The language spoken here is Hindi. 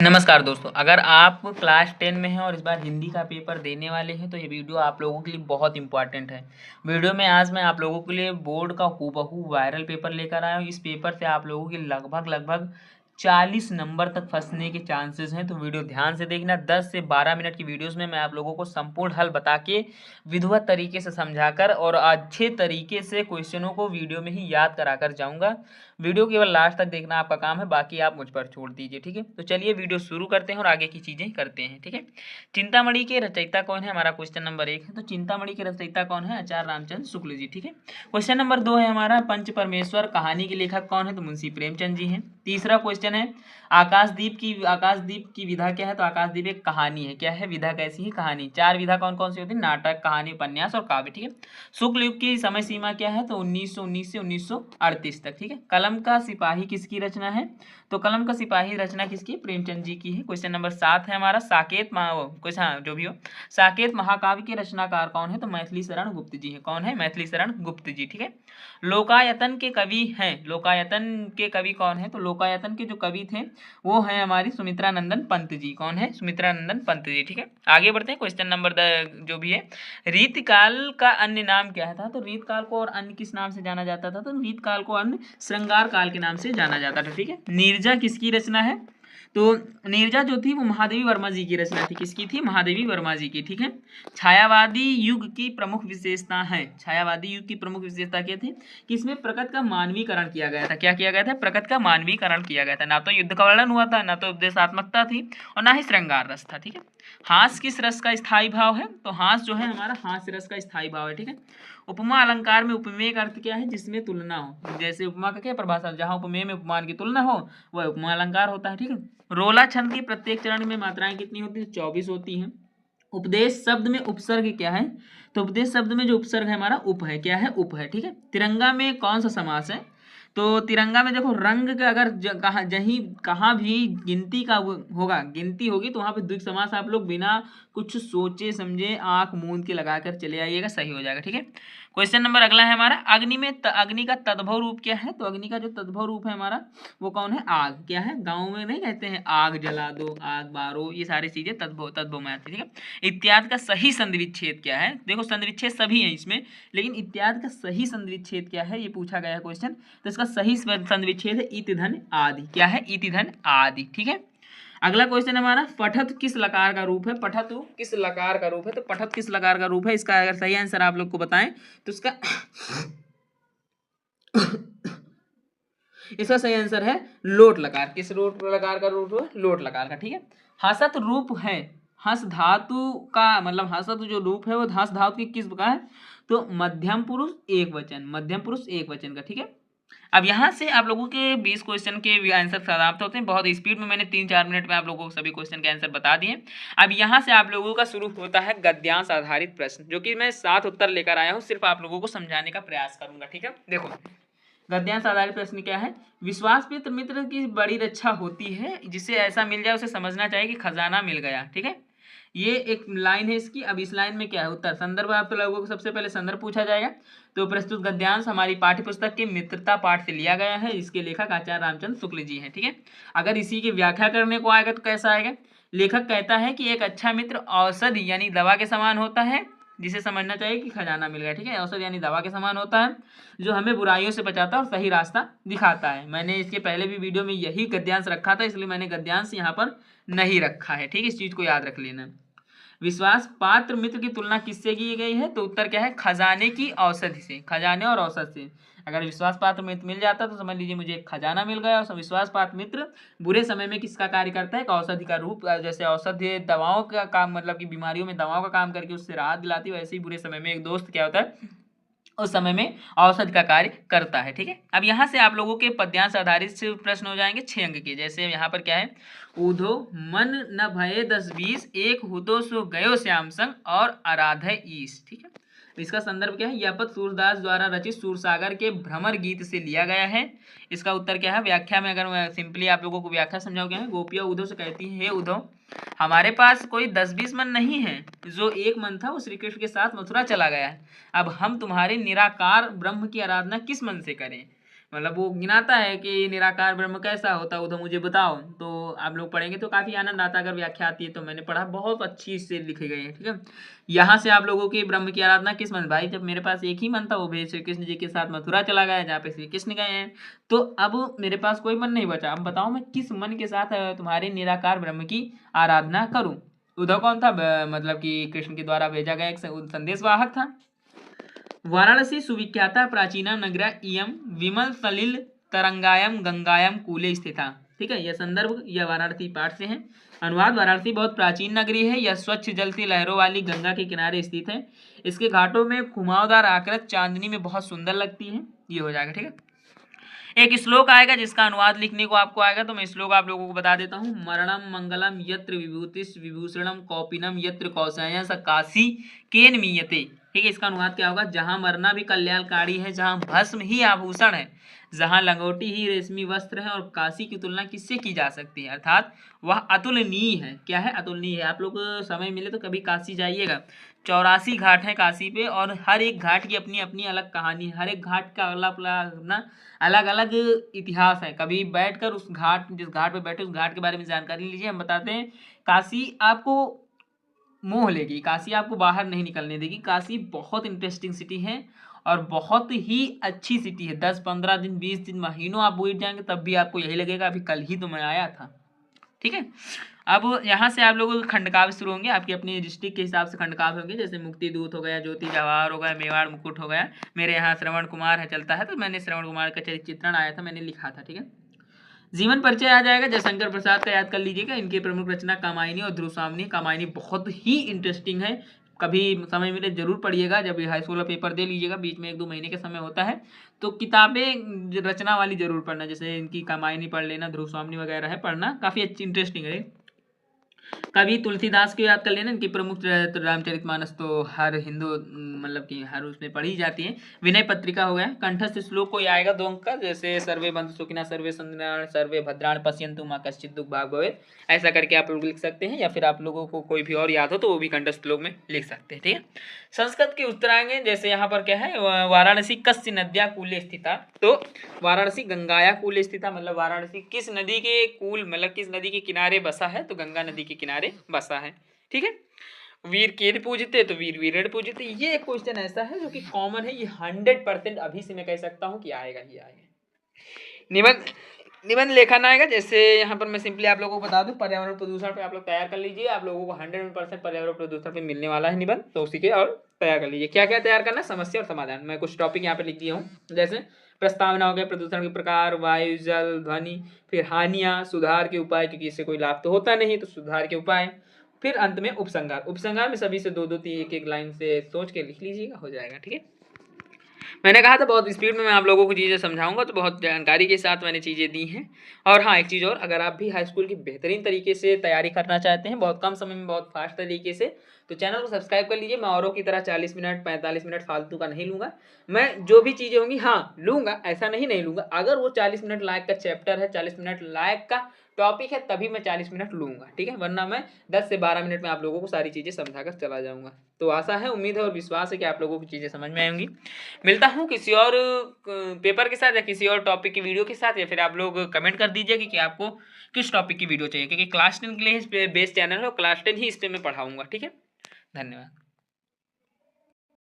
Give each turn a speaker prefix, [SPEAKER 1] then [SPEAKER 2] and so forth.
[SPEAKER 1] नमस्कार दोस्तों, अगर आप क्लास 10 में हैं और इस बार हिंदी का पेपर देने वाले हैं तो ये वीडियो आप लोगों के लिए बहुत इंपॉर्टेंट है। वीडियो में आज मैं आप लोगों के लिए बोर्ड का हूबहू वायरल पेपर लेकर आया हूँ। इस पेपर से आप लोगों के लगभग 40 नंबर तक फंसने के चांसेस हैं, तो वीडियो ध्यान से देखना। 10 से 12 मिनट की वीडियोस में मैं आप लोगों को संपूर्ण हल बता के विधिवत तरीके से समझाकर और अच्छे तरीके से क्वेश्चनों को वीडियो में ही याद कराकर जाऊँगा। वीडियो केवल लास्ट तक देखना आपका काम है, बाकी आप मुझ पर छोड़ दीजिए, ठीक है। तो चलिए वीडियो शुरू करते हैं और आगे की चीज़ें करते हैं, ठीक है। चिंतामणि के रचयिता कौन है, हमारा क्वेश्चन नंबर 1 है। तो चिंतामणि के रचयिता कौन है, आचार्य रामचंद्र शुक्ल जी, ठीक है। क्वेश्चन नंबर 2 है हमारा, पंच परमेश्वर कहानी के लेखक कौन है, तो मुंशी प्रेमचंद जी हैं। तीसरा क्वेश्चन है, आकाशदीप की विधा क्या है, तो आकाशदीप एक कहानी है। क्या है विधा, कैसी है, कहानी। 4 विधा कौन कौन सी होती है, नाटक, कहानी, उपन्यास और काव्य, ठीक है। शुक्ल युग की समय सीमा क्या है, तो 1919 से 1938 तक, ठीक है। कलम का सिपाही किसकी रचना है, तो कलम का सिपाही रचना किसकी, प्रेमचंद जी की है। क्वेश्चन नंबर 7 है हमारा, जो भी हो, साकेत महाकाव्य के रचनाकार कौन है, तो मैथिली शरण गुप्त जी है। कौन है, मैथिली शरण गुप्त जी, ठीक है। लोकायतन के कवि हैं, लोकायतन के कवि कौन है, तो लोकायतन के जो कवि थे वो है हमारी सुमित्रा नंदन पंत जी। कौन है, सुमित्रा नंदन पंत जी, ठीक है। आगे बढ़ते हैं, क्वेश्चन नंबर जो भी है, रीतकाल का अन्य नाम क्या था, तो रीतकाल को और अन्य किस नाम से जाना जाता था, तो रीतकाल को अन्य श्रृंगार काल के नाम से जाना जाता था, ठीक है। नीरजा किसकी रचना है, तो नीरजा जो थी वो महादेवी वर्मा जी की रचना थी। किसकी थी, महादेवी वर्मा जी की, ठीक है। छायावादी युग की प्रमुख विशेषता है, छायावादी युग की प्रमुख विशेषता क्या थी कि इसमें प्रकृति का मानवीकरण किया गया था। क्या किया गया था, प्रकृति का मानवीकरण किया गया था। ना तो युद्ध का वर्णन हुआ था, ना तो उपदेशात्मकता थी और ना ही श्रृंगार रस था, ठीक है। हास किस रस का स्थायी भाव है, तो हास जो है हमारा हास्य रस का स्थायी भाव है, ठीक है। उपमा अलंकार में उपमेय का अर्थ क्या है, जिसमें तुलना हो। जैसे उपमा का क्या परिभाषा, जहाँ उपमेय में उपमान की तुलना हो वह उपमा अलंकार होता है, ठीक है। रोला छंद की प्रत्येक चरण में मात्राएं कितनी होती है, 24 होती हैं। उपदेश शब्द में उपसर्ग क्या है, तो उपदेश शब्द में जो उपसर्ग है हमारा उप है। क्या है, उप है, ठीक है। तिरंगा में कौन सा समास है, तो तिरंगा में देखो रंग का अगर कहाँ भी गिनती का होगा, गिनती होगी तो वहां पे द्विग समास आप लोग बिना कुछ सोचे समझे आंख मूंद के लगाकर चले आइएगा, सही हो जाएगा, ठीक है। क्वेश्चन नंबर अगला है हमारा, अग्नि का तद्भव रूप क्या है, तो अग्नि का जो तद्भव रूप है हमारा वो कौन है, आग। क्या है, गाँव में नहीं कहते हैं आग जला दो, आग बारो, ये सारी चीजें तद्भव में आती है, ठीक है। इत्यादि का सही संधिविच्छेद क्या है, देखो संधिविच्छेद सभी है इसमें, लेकिन इत्यादि का सही संधिविच्छेद क्या है ये पूछा गया है क्वेश्चन। तो इसका सही संधिविच्छेद है इति धन आदि। क्या है, इति धन आदि, ठीक है। अगला क्वेश्चन हमारा, पठत किस लकार का रूप है, पठत किस लकार का रूप है, तो पठत किस लकार का रूप है, इसका अगर सही आंसर आप लोग को बताएं तो इसका इसका सही आंसर है लोट लकार। किस लोट लकार का रूप है, लोट लकार का, ठीक है। हसत रूप है, हस धातु का मतलब हसत जो रूप है वो हस धातु की किस का है, तो मध्यम पुरुष एक वचन, मध्यम पुरुष एक वचन का, ठीक है। अब यहाँ से आप लोगों के 20 क्वेश्चन के आंसर समाप्त होते हैं। बहुत स्पीड में मैंने 3-4 मिनट में आप लोगों को सभी क्वेश्चन के आंसर बता दिए। अब यहाँ से आप लोगों का शुरू होता है गद्यांश आधारित प्रश्न, जो कि मैं 7 उत्तर लेकर आया हूँ, सिर्फ आप लोगों को समझाने का प्रयास करूंगा, ठीक है। देखो गद्यांश आधारित प्रश्न क्या है, विश्वास मित्र की बड़ी रक्षा होती है, जिसे ऐसा मिल जाए उसे समझना चाहिए कि खजाना मिल गया, ठीक है। ये एक लाइन है इसकी। अब इस लाइन में क्या है, उत्तर संदर्भ आप लोगों को सबसे पहले संदर्भ पूछा जाएगा। तो प्रस्तुत गद्यांश हमारी पाठ्य पुस्तक के मित्रता पाठ से लिया गया है। इसके लेखक आचार्य रामचंद्र शुक्ल जी हैं, ठीक है। अगर इसी की व्याख्या करने को आएगा तो कैसा आएगा, लेखक कहता है कि एक अच्छा मित्र औषधि यानी दवा के समान होता है, जिसे समझना चाहिए कि खजाना मिल गया, ठीक है। औषध यानी दवा के समान होता है, जो हमें बुराइयों से बचाता है और सही रास्ता दिखाता है। मैंने इसके पहले भी वीडियो में यही गद्यांश रखा था, इसलिए मैंने गद्यांश यहाँ पर नहीं रखा है, ठीक है। इस चीज को याद रख लेना। विश्वास पात्र मित्र की तुलना किससे की गई है, तो उत्तर क्या है, खजाने की औषधि से, खजाने और औषध से। अगर विश्वास पात्र मित्र मिल जाता तो समझ लीजिए मुझे एक खजाना मिल गया। और विश्वास पात्र मित्र बुरे समय में किसका कार्य करता है, एक औषधि का रूप, जैसे औषधि दवाओं का काम, मतलब कि बीमारियों में दवाओं का काम करके उससे राहत दिलाती है, वैसे ही बुरे समय में एक दोस्त क्या होता है, उस समय में औषध का कार्य करता है, ठीक है। अब यहाँ से आप लोगों के पद्यांश आधारित से प्रश्न हो जाएंगे 6 अंक के। जैसे यहाँ पर क्या है, ऊधो मन न भये 10-20, एक हुतो सो गयो श्याम संग और आराधय ईश, ठीक है। इसका संदर्भ क्या है, यह पद सूरदास द्वारा रचित सूरसागर के भ्रमर गीत से लिया गया है। इसका उत्तर क्या है, व्याख्या में अगर मैं सिंपली आप लोगों को व्याख्या समझाऊं क्या है, गोपिया उद्धव से कहती है, हे उद्धव हमारे पास कोई 10-20 मन नहीं है, जो एक मन था वो श्री कृष्ण के साथ मथुरा चला गया है। अब हम तुम्हारे निराकार ब्रह्म की आराधना किस मन से करें। मतलब वो गिनाता है कि निराकार ब्रह्म कैसा होता है, वो तो मुझे बताओ। तो आप लोग पढ़ेंगे तो काफ़ी आनंद आता है। अगर व्याख्या आती है तो मैंने पढ़ा, बहुत अच्छी इससे लिखी गई है, ठीक है। यहाँ से आप लोगों की ब्रह्म की आराधना किस मन, भाई जब मेरे पास एक ही मन था, वो भी श्री कृष्ण जी के साथ मथुरा चला गया जहाँ पे श्री कृष्ण गए हैं, तो अब मेरे पास कोई मन नहीं बचा। अब बताओ मैं किस मन के साथ तुम्हारे निराकार ब्रह्म की आराधना करूं। उद्धव कौन था, मतलब कि कृष्ण के द्वारा भेजा गया एक संदेश वाहक था। वाराणसी सुविख्याता प्राचीना नगरा इयम विमल सलिल तरंगायम गंगायम कूले स्थिता। ठीक है, यह संदर्भ यह वाराणसी पाठ से है। अनुवाद, वाराणसी बहुत प्राचीन नगरी है, यह स्वच्छ जल सी लहरों वाली गंगा के किनारे स्थित है। इसके घाटों में घुमावदार आकृत चांदनी में बहुत सुंदर लगती है। ये हो जाएगा, ठीक है। एक श्लोक आएगा जिसका अनुवाद लिखने को आपको आएगा, तो मैं श्लोक आप लोगों को बता देता हूँ। मरणम मंगलम यत्र विभूतिश विभूषणम कौपिनम यत्र कौशयं स काशी केन मीयते। ठीक है, इसका अनुवाद क्या होगा, जहाँ मरना भी कल्याणकारी है, जहाँ भस्म ही आभूषण है, जहाँ लंगोटी ही रेशमी वस्त्र है, और काशी की तुलना किससे की जा सकती है, अर्थात वह अतुलनीय है। क्या है, अतुलनीय है। आप लोग समय मिले तो कभी काशी जाइएगा। 84 घाट हैं काशी पे, और हर एक घाट की अपनी अपनी अलग कहानी है, हर एक घाट का अलग अलग इतिहास है। कभी बैठकर उस घाट, जिस घाट पे बैठे उस घाट के बारे में जानकारी लीजिए। हम बताते हैं, काशी आपको मोह लेगी, काशी आपको बाहर नहीं निकलने देगी। काशी बहुत इंटरेस्टिंग सिटी है और बहुत ही अच्छी सिटी है। 10-15 दिन, 20 दिन, महीनों आप बैठ जाएंगे तब भी आपको यही लगेगा अभी कल ही तो मैं आया था। ठीक है, अब यहाँ से आप लोगों के खंडकाव्य शुरू होंगे। आपकी अपनी डिस्ट्रिक्ट के हिसाब से खंडकाव्य होंगे, जैसे मुक्ति दूत हो गया, ज्योति जवाहर हो गया, मेवाड़ मुकुट हो गया। मेरे यहाँ श्रवण कुमार है चलता है, तो मैंने श्रवण कुमार का चित्रण आया था, मैंने लिखा था। ठीक है, जीवन परिचय आ जाएगा। जयशंकर प्रसाद का याद कर लीजिएगा। इनके प्रमुख रचना कामायनी और ध्रुवसावनी। कामायनी बहुत ही इंटरेस्टिंग है, कभी समय मिले जरूर पढ़िएगा। जब हाई स्कूल का पेपर दे लीजिएगा, बीच में 1-2 महीने का समय होता है, तो किताबें रचना वाली जरूर पढ़ना। जैसे इनकी कामायनी पढ़ लेना, ध्रुवसावनी वगैरह है, पढ़ना काफ़ी अच्छी इंटरेस्टिंग है। कवि तुलसीदास को याद कर लेना। इनकी प्रमुख रामचरितमानस तो हर हिंदू मतलब कि हर उसमें पढ़ी जाती है। विनय पत्रिका हो गया। कंठस्थ श्लोक कोई आएगा 2 अंक का, जैसे सर्वे बंधु सुखिना सर्वे संद्राण सर्वे भद्राण पश्यन्तु मा कश्चित् दुख भाग भवेत्, ऐसा करके आप लोग लिख सकते हैं। या फिर आप लोगों को कोई भी और याद हो तो वो भी कंठस्थ श्लोक में लिख सकते हैं। ठीक है, संस्कृत के उत्तरांगे, जैसे यहाँ पर क्या है, वाराणसी कस्य नद्या कूले स्थिता। तो वाराणसी गंगाया कूल स्थिता, मतलब वाराणसी किस नदी के कूल, मतलब किस नदी के किनारे बसा है, तो गंगा नदी के किनारे बसा है। ठीक है, वीर केर पूजते तो वीर वीरण पूजते। ये एक क्वेश्चन ऐसा है जो कि कॉमन है, ये 100% अभी से मैं कह सकता हूँ कि आएगा ही आएगा। निबंध लेखन आएगा। जैसे यहाँ पर मैं सिंपली आप लोगों को बता दूं, पर्यावरण प्रदूषण पे आप लोग तैयार कर लीजिए। आप लोगों को 100% पर्यावरण प्रदूषण पे मिलने वाला है निबंध, तो उसी के और तैयार कर लीजिए। क्या क्या तैयार करना, समस्या और समाधान। मैं कुछ टॉपिक यहाँ पे लिख दिया हूँ, जैसे प्रस्तावना हो गया, प्रदूषण के प्रकार, वायु जल ध्वनि, फिर हानियाँ, सुधार के उपाय, क्योंकि इससे कोई लाभ तो होता नहीं, तो सुधार के उपाय, फिर अंत में उपसंहार। उपसंहार में सभी से 2-2, 3, 1-1 लाइन से सोच के लिख लीजिएगा, हो जाएगा। ठीक है, मैंने कहा था बहुत स्पीड में मैं आप लोगों को चीज़ें समझाऊंगा, तो बहुत जानकारी के साथ मैंने चीज़ें दी हैं। और हाँ, एक चीज़ और, अगर आप भी हाई स्कूल की बेहतरीन तरीके से तैयारी करना चाहते हैं, बहुत कम समय में बहुत फास्ट तरीके से, तो चैनल को सब्सक्राइब कर लीजिए। मैं औरों की तरह 40 मिनट 45 मिनट फालतू का नहीं लूँगा। मैं जो भी चीज़ें होंगी, हाँ लूँगा, ऐसा नहीं लूँगा। अगर वो 40 मिनट लायक का चैप्टर है, 40 मिनट लायक का टॉपिक है, तभी मैं 40 मिनट लूँगा। ठीक है, वरना मैं 10 से 12 मिनट में आप लोगों को सारी चीज़ें समझाकर चला जाऊँगा। तो आशा है, उम्मीद है और विश्वास है कि आप लोगों को चीज़ें समझ में आएंगी। मिलता हूँ किसी और पेपर के साथ या किसी और टॉपिक की वीडियो के साथ, या फिर आप लोग कमेंट कर दीजिए कि आपको किस टॉपिक की वीडियो चाहिए, क्योंकि क्लास 10 के लिए बेस्ट चैनल है और क्लास 10 ही इस पर मैं पढ़ाऊँगा। ठीक है, धन्यवाद।